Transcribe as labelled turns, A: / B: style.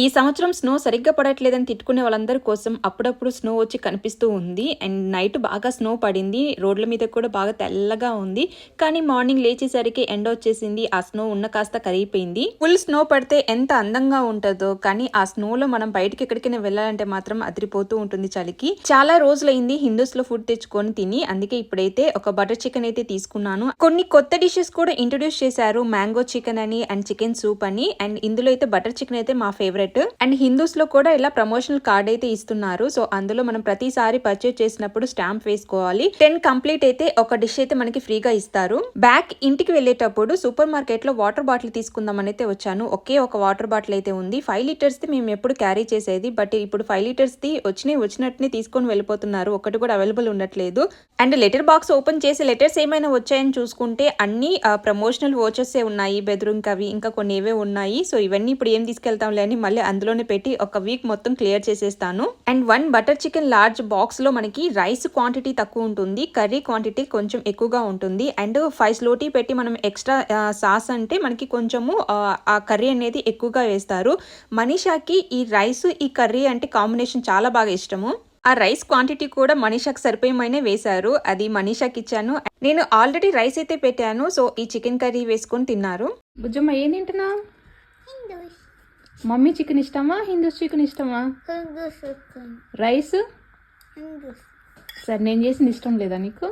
A: ఈ సంవత్సరం స్నో సరిగ్గా పడట్లేదని తిట్టుకునే వాళ్ళందరి కోసం అప్పుడప్పుడు స్నో వచ్చి కనిపిస్తూ ఉంది. అండ్ నైట్ బాగా స్నో పడింది. రోడ్ల మీద కూడా బాగా తెల్లగా ఉంది. కానీ మార్నింగ్ లేచేసరికి ఎండ వచ్చేసింది. ఆ స్నో ఉన్న కాస్త కరిగిపోయింది. ఫుల్ స్నో పడితే ఎంత అందంగా ఉంటుందో, కానీ ఆ స్నోలో మనం బయటకి ఎక్కడికైనా వెళ్ళాలంటే మాత్రం అదిరిపోతూ ఉంటుంది చలికి. చాలా రోజులైంది హిందూస్ లో ఫుడ్ తెచ్చుకొని తిని. అందుకే ఇప్పుడైతే ఒక బటర్ చికెన్ అయితే తీసుకున్నాను. కొన్ని కొత్త డిషెస్ కూడా ఇంట్రొడ్యూస్ చేశారు. మ్యాంగో చికెన్ అని అండ్ చికెన్ సూప్ అని. అండ్ ఇందులో అయితే బటర్ చికెన్ అయితే మా ఫేవరెట్. అండ్ హిందూస్ లో కూడా ఇలా ప్రమోషనల్ కార్డ్ అయితే ఇస్తున్నారు. సో అందులో మనం ప్రతిసారి పర్చేజ్ చేసినప్పుడు స్టాంప్ వేసుకోవాలి. 10 కంప్లీట్ అయితే ఒక డిష్ అయితే మనకి ఫ్రీగా ఇస్తారు. బ్యాక్ ఇంటికి వెళ్ళేటప్పుడు సూపర్ మార్కెట్ లో వాటర్ బాటిల్ తీసుకుందాం అయితే వచ్చాను. ఒకే ఒక వాటర్ బాటిల్ అయితే ఉంది. 5 లీటర్స్ ది మేము ఎప్పుడు క్యారీ చేసేది, బట్ ఇప్పుడు 5 లీటర్స్ ది వచ్చినట్టునే తీసుకొని వెళ్ళిపోతున్నారు. ఒకటి కూడా అవైలబుల్ ఉండట్లేదు. అండ్ లెటర్ బాక్స్ ఓపెన్ చేసి లెటర్స్ ఏమైనా వచ్చాయని చూసుకుంటే అన్ని ప్రమోషనల్ వోచర్స్ ఉన్నాయి. బెడ్రూమ్ కవి ఇంకా కొన్ని ఏవే ఉన్నాయి. సో ఇవన్నీ ఇప్పుడు ఏం తీసుకెళ్తాంలే అని మళ్ళీ అందులోనే పెట్టి ఒక వీక్ మొత్తం క్లియర్ చేసేస్తాను. And 1 butter chicken large box లో మనకి రైస్ క్వాంటిటీ తక్కువ ఉంటుంది, కర్రీ క్వాంటిటీ కొంచెం ఎక్కువగా ఉంటుంది. అండ్ 5 స్లోటీ పెట్టి మనం ఎక్స్ట్రా సాస్ అంటే మనకి కొంచెము ఆ కర్రీ అనేది ఎక్కువగా వేస్తారు. మనీషాకి ఈ రైస్ ఈ కర్రీ అంటే కాంబినేషన్ చాలా బాగా ఇష్టము. ఆ రైస్ క్వాంటిటీ కూడా మనీషాకి సరిపోయమనే వేశారు. అది మనీషాకి ఇచ్చాను. నేను ఆల్రెడీ రైస్ అయితే పెట్టాను. సో ఈ చికెన్ కర్రీ వేసుకొని తిన్నారు. బుజ్జమ్మ ఏం తింటున్నా? మమ్మీ చికెన్ ఇష్టమా, హిందూస్ చికెన్ ఇష్టమా? రైస్ సరే నేను చేసింది ఇష్టం లేదా నీకు?